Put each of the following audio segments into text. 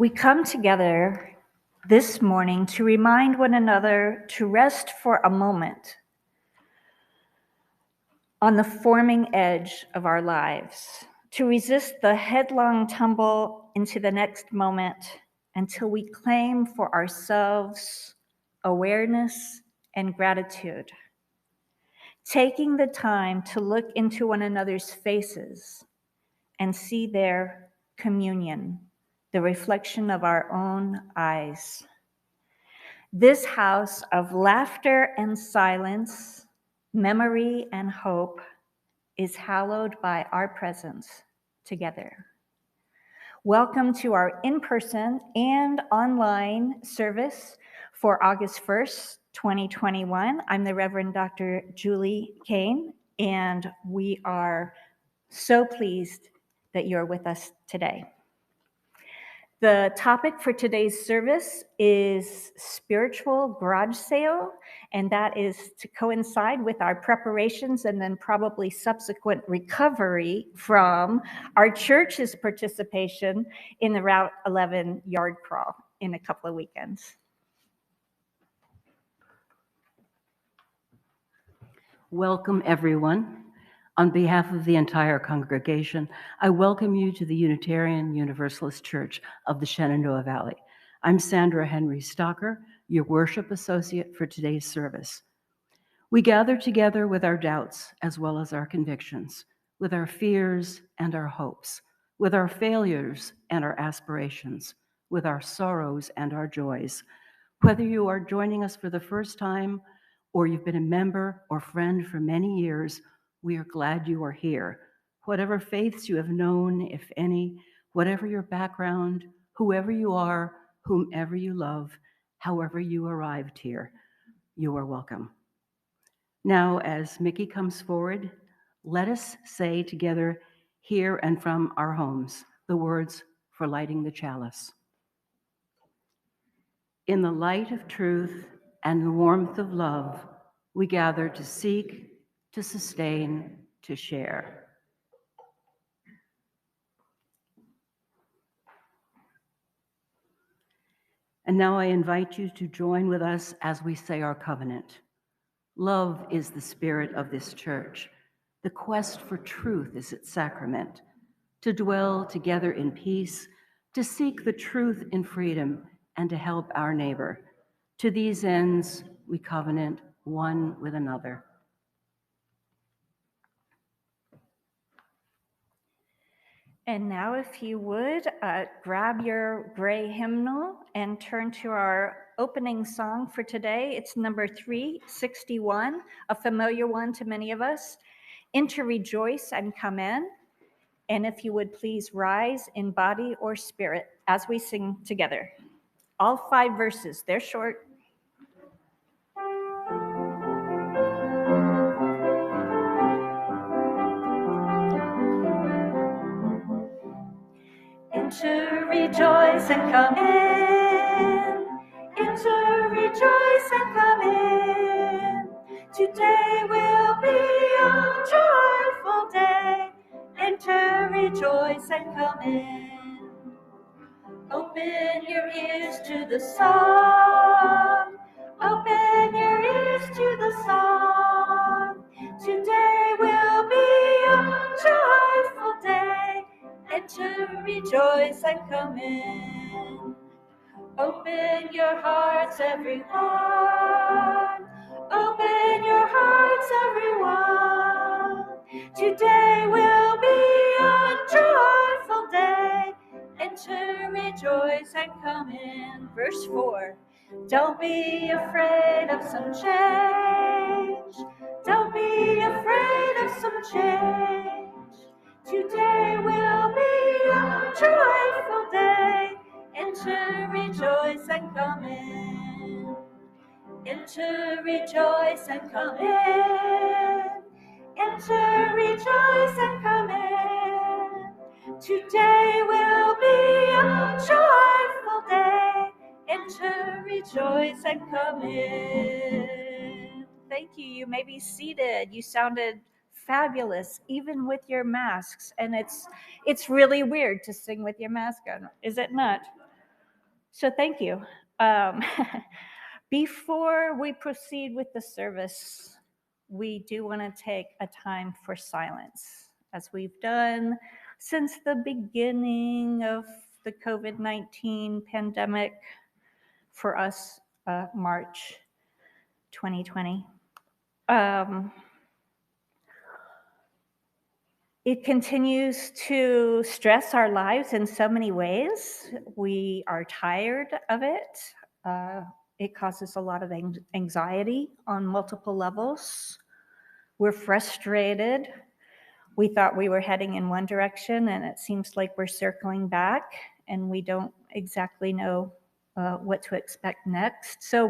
We come together this morning to remind one another to rest for a moment on the forming edge of our lives, to resist the headlong tumble into the next moment until we claim for ourselves awareness and gratitude. Taking the time to look into one another's faces and see their communion, the reflection of our own eyes. This house of laughter and silence, memory and hope, is hallowed by our presence together. Welcome to our in-person and online service for August 1st, 2021. I'm the Reverend Dr. Julie Kane, and we are so pleased that you're with us today. The topic for today's service is spiritual garage sale, and that is to coincide with our preparations and then probably subsequent recovery from our church's participation in the Route 11 yard crawl in a couple of weekends. Welcome, everyone. On behalf of the entire congregation, I welcome you to the Unitarian Universalist Church of the Shenandoah Valley. I'm Sandra Henry Stocker, your worship associate for today's service. We gather together with our doubts as well as our convictions, with our fears and our hopes, with our failures and our aspirations, with our sorrows and our joys. Whether you are joining us for the first time or you've been a member or friend for many years, we are glad you are here. Whatever faiths you have known, if any, whatever your background, whoever you are, whomever you love, however you arrived here, you are welcome. Now, as Mickey comes forward, let us say together, here and from our homes, the words for lighting the chalice. In the light of truth and the warmth of love, we gather to seek, to sustain, to share. And now I invite you to join with us as we say our covenant. Love is the spirit of this church. The quest for truth is its sacrament. To dwell together in peace, to seek the truth in freedom, and to help our neighbor. To these ends, we covenant one with another. And now, if you would, grab your gray hymnal and turn to our opening song for today. It's number 361, a familiar one to many of us. Enter, rejoice, and come in. And if you would please rise in body or spirit as we sing together. All 5 verses, they're short. Enter, rejoice, and come in. Enter, rejoice, and come in. Today will be a joyful day. Enter, rejoice, and come in. Open your ears to the song. Open your ears to the song. Today will be a joyful day. Enter, rejoice, and come in. Open your hearts, everyone. Open your hearts, everyone. Today will be a joyful day. Enter, rejoice, and come in. Verse 4. Don't be afraid of some change. Don't be afraid of some change. Today will be a joyful day. Enter, rejoice, and come in. Enter, rejoice, and come in. Enter, rejoice, and come in. Today will be a joyful day. Enter, rejoice, and come in. Thank you. You may be seated. You sounded fabulous, even with your masks. And it's really weird to sing with your mask on, is it not? So thank you. Um, Before we proceed with the service, we do want to take a time for silence, as we've done since the beginning of the COVID-19 pandemic, for us, March 2020. It continues to stress our lives in so many ways. We are tired of it. It causes a lot of anxiety on multiple levels. We're frustrated. We thought we were heading in one direction, and it seems like we're circling back, and we don't exactly know what to expect next. So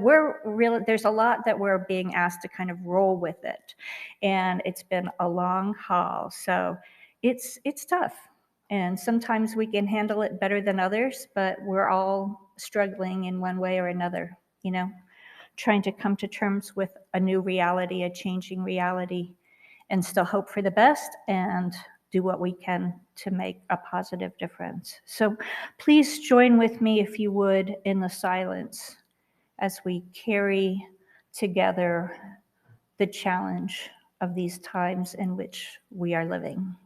there's a lot that we're being asked to kind of roll with it, and it's been a long haul. So it's tough, and sometimes we can handle it better than others, but we're all struggling in one way or another, trying to come to terms with a new reality, a changing reality, and still hope for the best and do what we can to make a positive difference. So please join with me, if you would, in the silence as we carry together the challenge of these times in which we are living.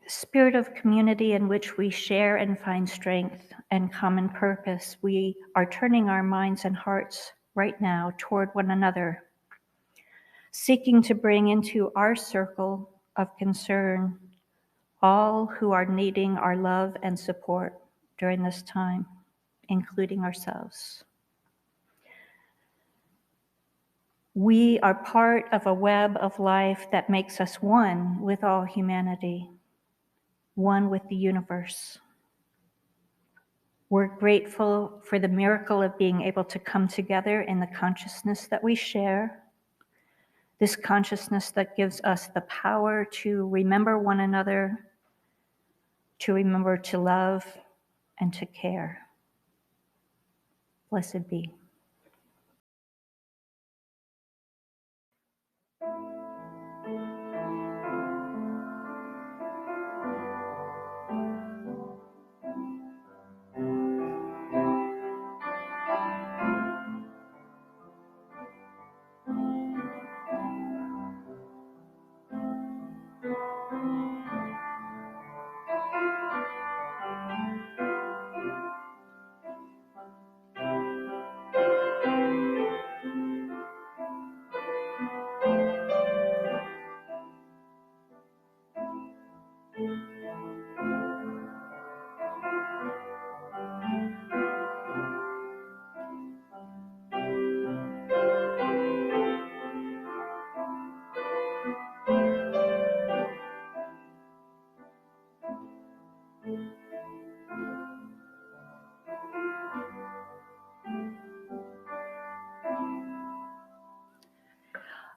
Spirit of community in which we share and find strength and common purpose, we are turning our minds and hearts right now toward one another, seeking to bring into our circle of concern all who are needing our love and support during this time, including ourselves. We are part of a web of life that makes us one with all humanity, one with the universe. We're grateful for the miracle of being able to come together in the consciousness that we share, this consciousness that gives us the power to remember one another, to remember to love, and to care. Blessed be.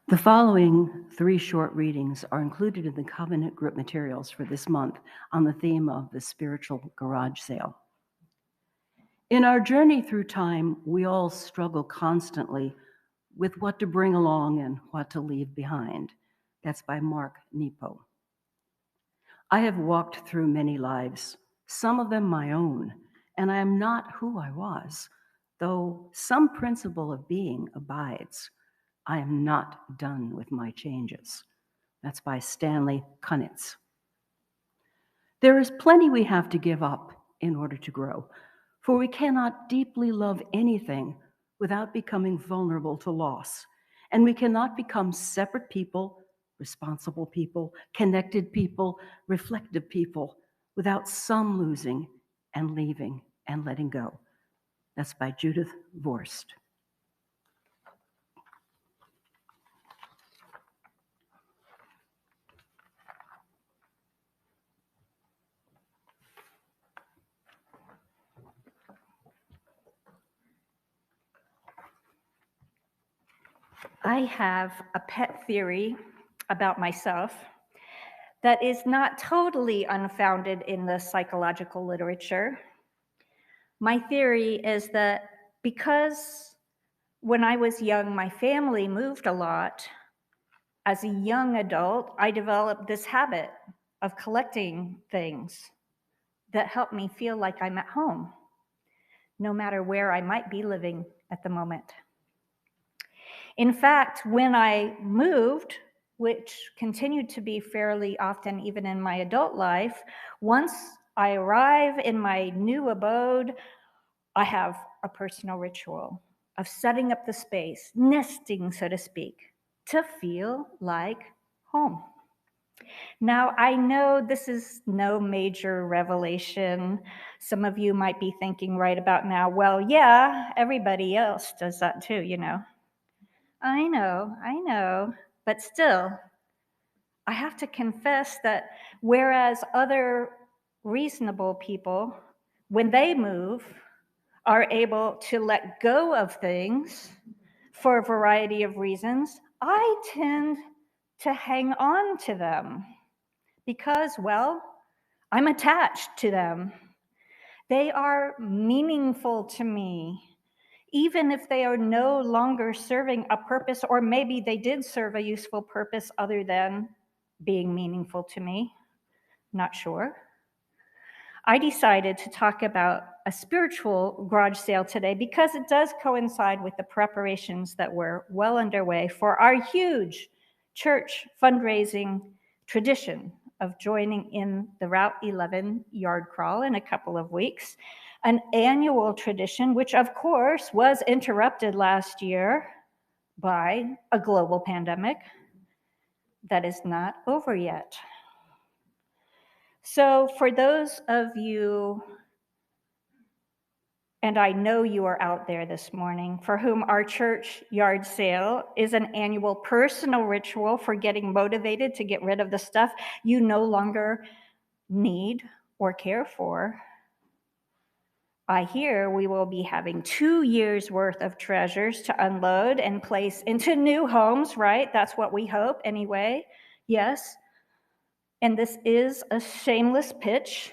The following 3 short readings are included in the Covenant Group materials for this month on the theme of the spiritual garage sale. In our journey through time, we all struggle constantly with what to bring along and what to leave behind. That's by Mark Nepo. I have walked through many lives, some of them my own, and I am not who I was, though some principle of being abides. I am not done with my changes. That's by Stanley Kunitz. There is plenty we have to give up in order to grow, for we cannot deeply love anything without becoming vulnerable to loss. And we cannot become separate people, responsible people, connected people, reflective people, without some losing and leaving and letting go. That's by Judith Vorst. I have a pet theory about myself that is not totally unfounded in the psychological literature. My theory is that because when I was young, my family moved a lot, as a young adult, I developed this habit of collecting things that help me feel like I'm at home, no matter where I might be living at the moment. In fact, when I moved, which continued to be fairly often even in my adult life, once I arrive in my new abode, I have a personal ritual of setting up the space, nesting, so to speak, to feel like home. Now, I know this is no major revelation. Some of you might be thinking right about now, well, yeah, everybody else does that too, you know. I know, but still, I have to confess that whereas other reasonable people, when they move, are able to let go of things for a variety of reasons, I tend to hang on to them because, well, I'm attached to them. They are meaningful to me, even if they are no longer serving a purpose, or maybe they did serve a useful purpose other than being meaningful to me. Not sure. I decided to talk about a spiritual garage sale today because it does coincide with the preparations that were well underway for our huge church fundraising tradition of joining in the Route 11 yard crawl in a couple of weeks, an annual tradition which of course was interrupted last year by a global pandemic that is not over yet. So for those of you, and I know you are out there this morning, for whom our church yard sale is an annual personal ritual for getting motivated to get rid of the stuff you no longer need or care for, I hear we will be having 2 years worth of treasures to unload and place into new homes, right? That's what we hope anyway. Yes. And this is a shameless pitch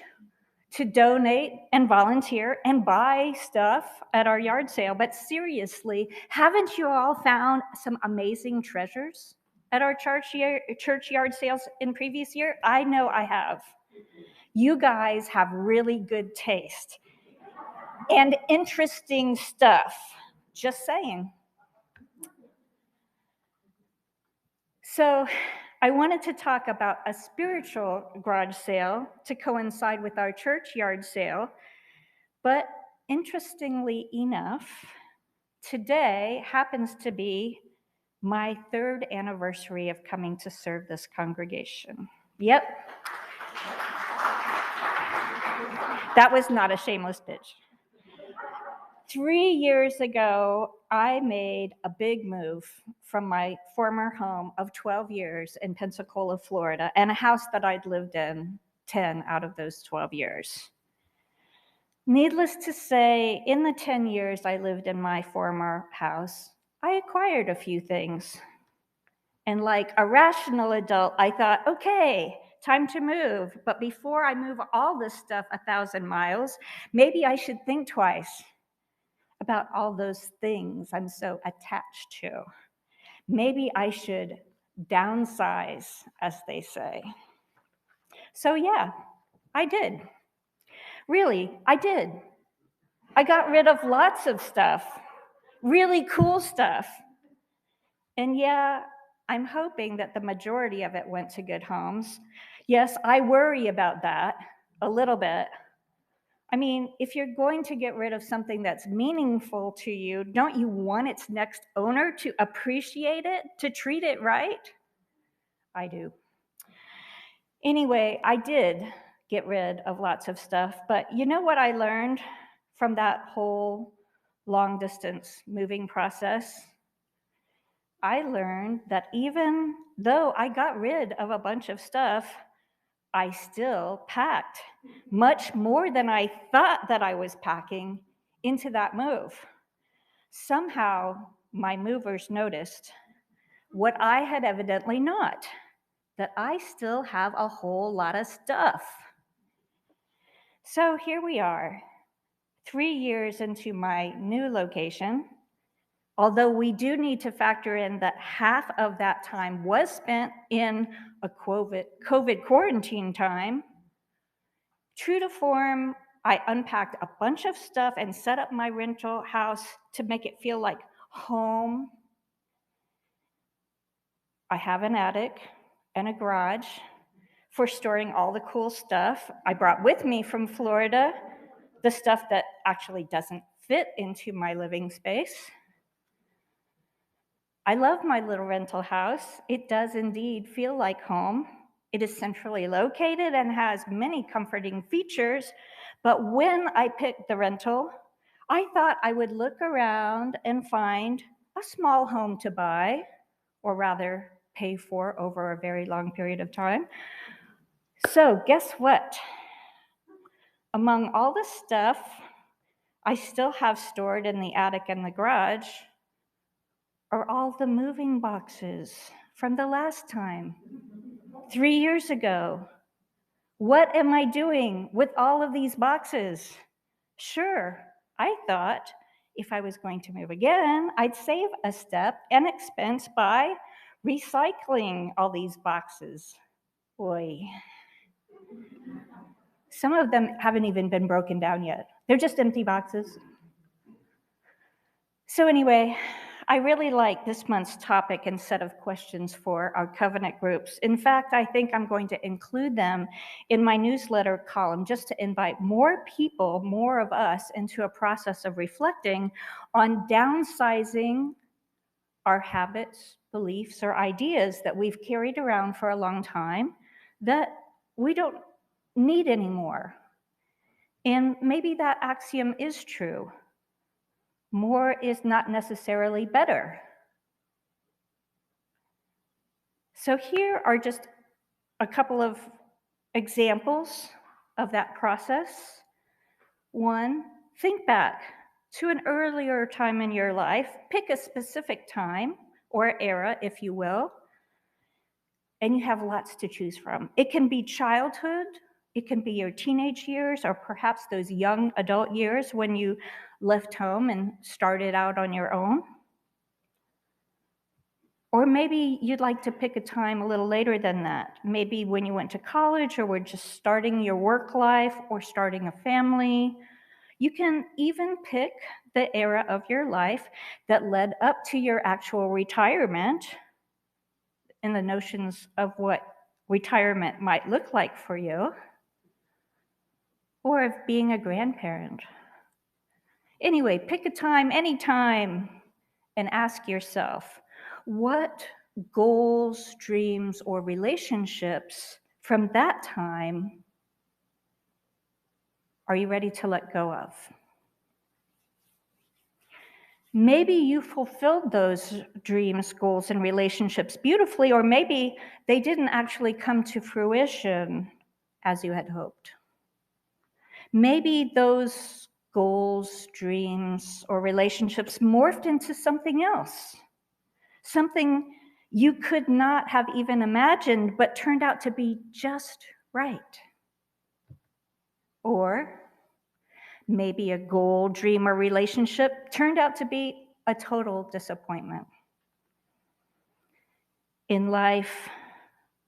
to donate and volunteer and buy stuff at our yard sale. But seriously, haven't you all found some amazing treasures at our church yard sales in previous year? I know I have. You guys have really good taste and interesting stuff. Just saying. So I wanted to talk about a spiritual garage sale to coincide with our church yard sale. But interestingly enough, today happens to be my 3rd anniversary of coming to serve this congregation. Yep. That was not a shameless pitch. 3 years ago, I made a big move from my former home of 12 years in Pensacola, Florida, and a house that I'd lived in 10 out of those 12 years. Needless to say, in the 10 years I lived in my former house, I acquired a few things. And like a rational adult, I thought, okay, time to move. But before I move all this stuff 1,000 miles, maybe I should think twice about all those things I'm so attached to. Maybe I should downsize, as they say. So yeah, I did. Really, I did. I got rid of lots of stuff, really cool stuff. And yeah, I'm hoping that the majority of it went to good homes. Yes, I worry about that a little bit. I mean, if you're going to get rid of something that's meaningful to you, don't you want its next owner to appreciate it, to treat it right? I do. Anyway, I did get rid of lots of stuff, but you know what I learned from that whole long distance moving process? I learned that even though I got rid of a bunch of stuff, I still packed much more than I thought that I was packing into that move. Somehow my movers noticed, what I had evidently not, that I still have a whole lot of stuff. So here we are, 3 years into my new location. Although we do need to factor in that half of that time was spent in a COVID quarantine time, true to form, I unpacked a bunch of stuff and set up my rental house to make it feel like home. I have an attic and a garage for storing all the cool stuff I brought with me from Florida, the stuff that actually doesn't fit into my living space. I love my little rental house. It does indeed feel like home. It is centrally located and has many comforting features, but when I picked the rental, I thought I would look around and find a small home to buy, or rather pay for over a very long period of time. So guess what? Among all the stuff I still have stored in the attic and the garage are all the moving boxes from the last time, 3 years ago. What am I doing with all of these boxes? Sure, I thought if I was going to move again, I'd save a step and expense by recycling all these boxes. Boy, some of them haven't even been broken down yet. They're just empty boxes. So anyway, I really like this month's topic and set of questions for our covenant groups. In fact, I think I'm going to include them in my newsletter column just to invite more people, more of us, into a process of reflecting on downsizing our habits, beliefs, or ideas that we've carried around for a long time that we don't need anymore. And maybe that axiom is true. More is not necessarily better. So here are just a couple of examples of that process. One, think back to an earlier time in your life. Pick a specific time or era, if you will, and you have lots to choose from. It can be childhood, it can be your teenage years, or perhaps those young adult years when you left home and started out on your own. Or maybe you'd like to pick a time a little later than that. Maybe when you went to college or were just starting your work life or starting a family. You can even pick the era of your life that led up to your actual retirement and the notions of what retirement might look like for you, or of being a grandparent. Anyway, pick a time, any time, and ask yourself, what goals, dreams, or relationships from that time are you ready to let go of? Maybe you fulfilled those dreams, goals, and relationships beautifully, or maybe they didn't actually come to fruition as you had hoped. Maybe those goals, dreams, or relationships morphed into something else, something you could not have even imagined, but turned out to be just right. Or maybe a goal, dream, or relationship turned out to be a total disappointment. In life,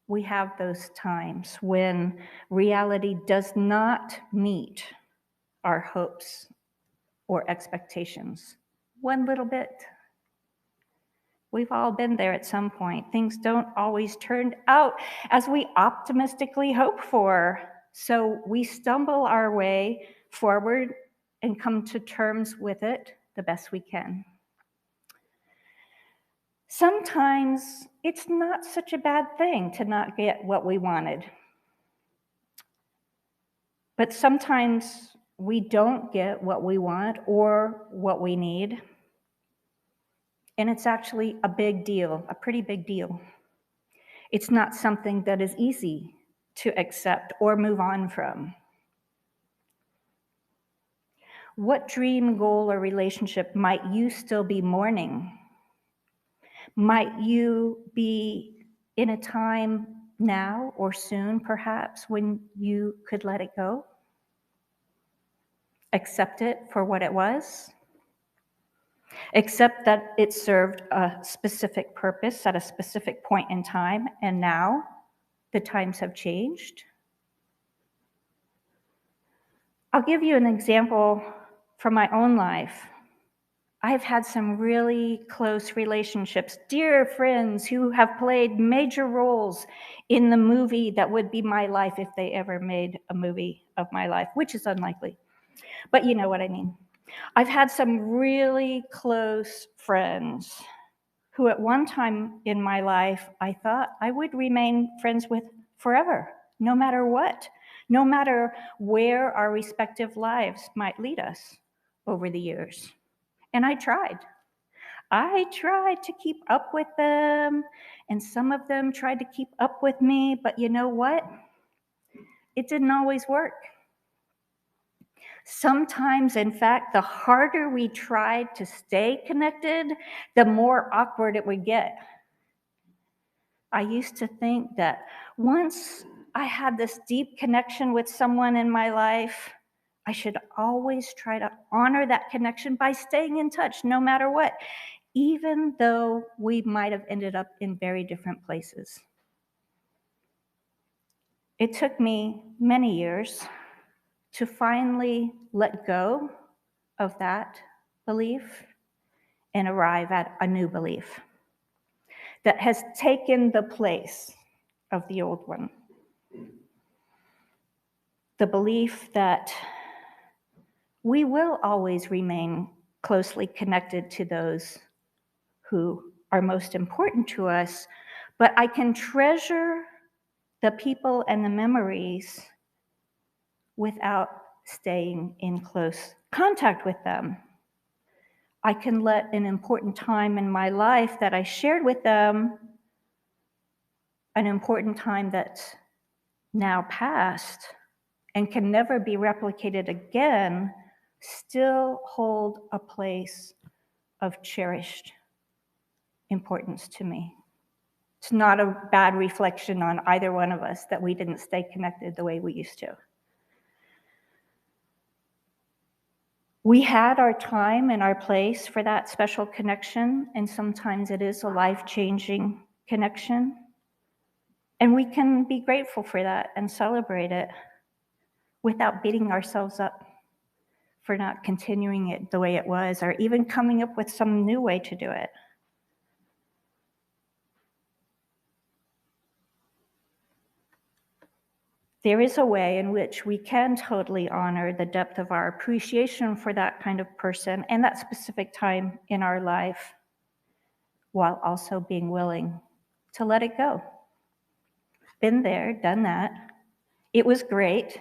we have those times when reality does not meet our hopes or expectations one little bit. We've all been there at some point. Things don't always turn out as we optimistically hope for. So we stumble our way forward and come to terms with it the best we can. Sometimes it's not such a bad thing to not get what we wanted. But sometimes we don't get what we want or what we need. And it's actually a big deal, a pretty big deal. It's not something that is easy to accept or move on from. What dream, goal, or relationship might you still be mourning? Might you be in a time now or soon, perhaps, when you could let it go? Accept it for what it was? Accept that it served a specific purpose at a specific point in time, and now the times have changed? I'll give you an example from my own life. I've had some really close relationships, dear friends who have played major roles in the movie that would be my life if they ever made a movie of my life, which is unlikely. But you know what I mean. I've had some really close friends who at one time in my life I thought I would remain friends with forever, no matter what, no matter where our respective lives might lead us over the years. And I tried. I tried to keep up with them, and some of them tried to keep up with me, but you know what? It didn't always work. Sometimes, in fact, the harder we tried to stay connected, the more awkward it would get. I used to think that once I had this deep connection with someone in my life, I should always try to honor that connection by staying in touch no matter what, even though we might have ended up in very different places. It took me many years to finally let go of that belief and arrive at a new belief that has taken the place of the old one. The belief that we will always remain closely connected to those who are most important to us, but I can treasure the people and the memories without staying in close contact with them. I can let an important time in my life that I shared with them, an important time that's now past and can never be replicated again, still hold a place of cherished importance to me. It's not a bad reflection on either one of us that we didn't stay connected the way we used to. We had our time and our place for that special connection, and sometimes it is a life-changing connection. And we can be grateful for that and celebrate it without beating ourselves up for not continuing it the way it was, or even coming up with some new way to do it. There is a way in which we can totally honor the depth of our appreciation for that kind of person and that specific time in our life, while also being willing to let it go. Been there, done that. It was great,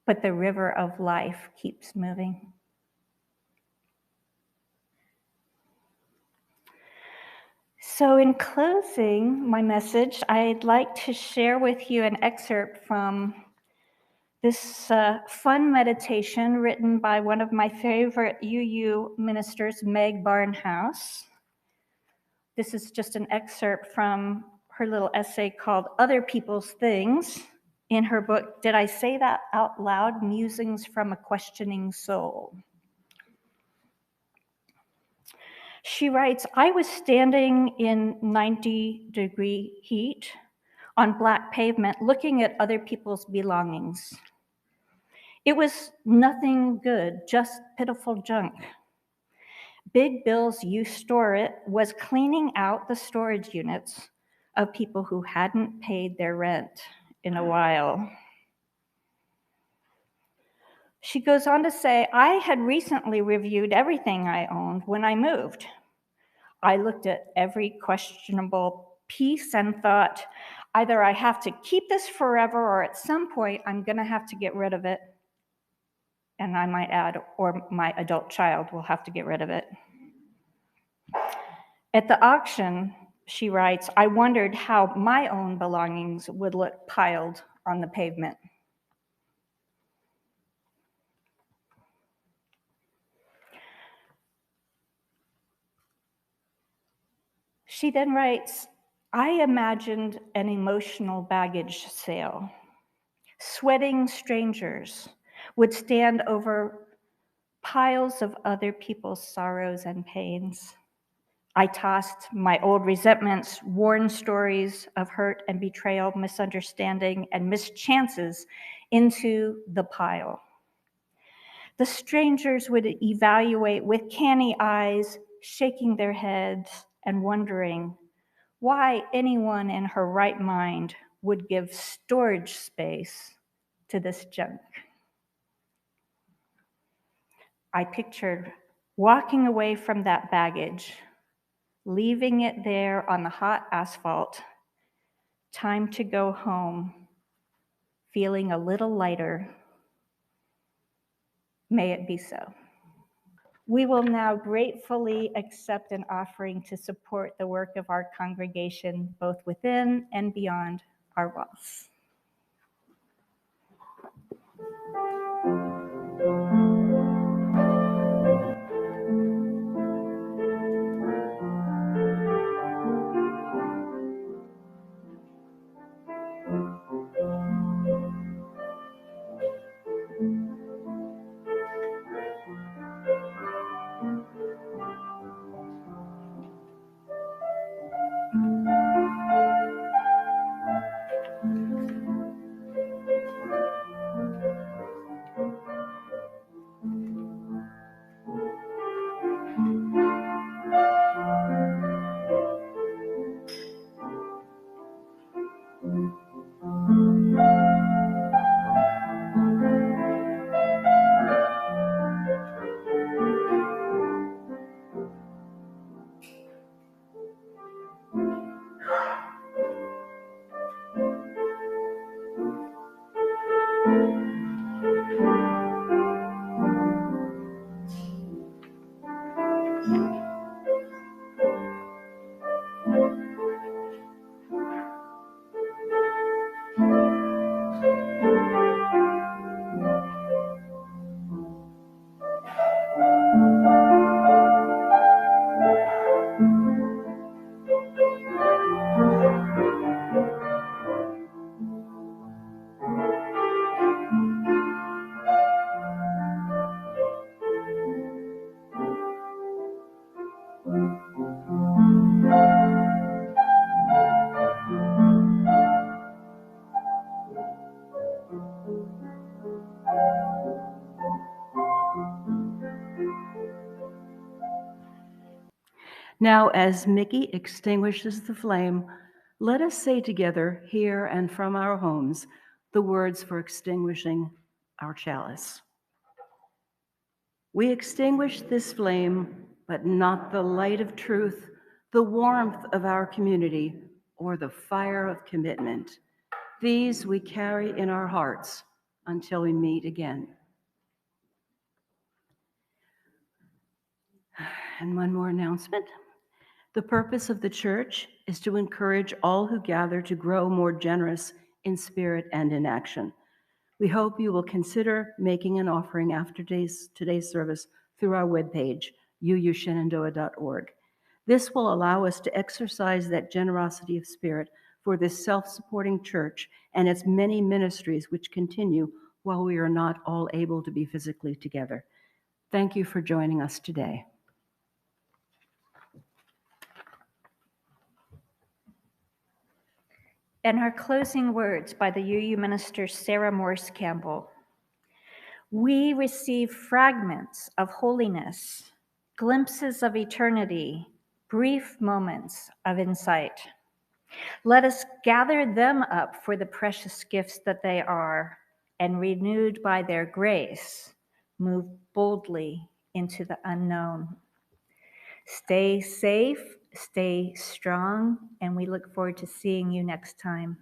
but the river of life keeps moving. So in closing my message, I'd like to share with you an excerpt from this fun meditation written by one of my favorite UU ministers, Meg Barnhouse. This is just an excerpt from her little essay called Other People's Things in her book, Did I Say That Out Loud? Musings from a Questioning Soul. She writes, I was standing in 90-degree heat on black pavement looking at other people's belongings. It was nothing good, just pitiful junk. Big Bill's You Store It was cleaning out the storage units of people who hadn't paid their rent in a while. She goes on to say, I had recently reviewed everything I owned when I moved. I looked at every questionable piece and thought, either I have to keep this forever or at some point I'm going to have to get rid of it. And I might add, or my adult child will have to get rid of it. At the auction, she writes, I wondered how my own belongings would look piled on the pavement. She then writes, I imagined an emotional baggage sale. Sweating strangers would stand over piles of other people's sorrows and pains. I tossed my old resentments, worn stories of hurt and betrayal, misunderstanding, and missed chances into the pile. The strangers would evaluate with canny eyes, shaking their heads and wondering why anyone in her right mind would give storage space to this junk. I pictured walking away from that baggage, leaving it there on the hot asphalt, time to go home, feeling a little lighter. May it be so. We will now gratefully accept an offering to support the work of our congregation, both within and beyond our walls. Now, as Mickey extinguishes the flame, let us say together, here and from our homes, the words for extinguishing our chalice. We extinguish this flame, but not the light of truth, the warmth of our community, or the fire of commitment. These we carry in our hearts until we meet again. And one more announcement. The purpose of the church is to encourage all who gather to grow more generous in spirit and in action. We hope you will consider making an offering after today's service through our webpage, uushenandoah.org. This will allow us to exercise that generosity of spirit for this self-supporting church and its many ministries which continue while we are not all able to be physically together. Thank you for joining us today. And our closing words by the UU minister Sarah Morse Campbell. We receive fragments of holiness, glimpses of eternity, brief moments of insight. Let us gather them up for the precious gifts that they are, and renewed by their grace, move boldly into the unknown. Stay safe, stay strong, and we look forward to seeing you next time.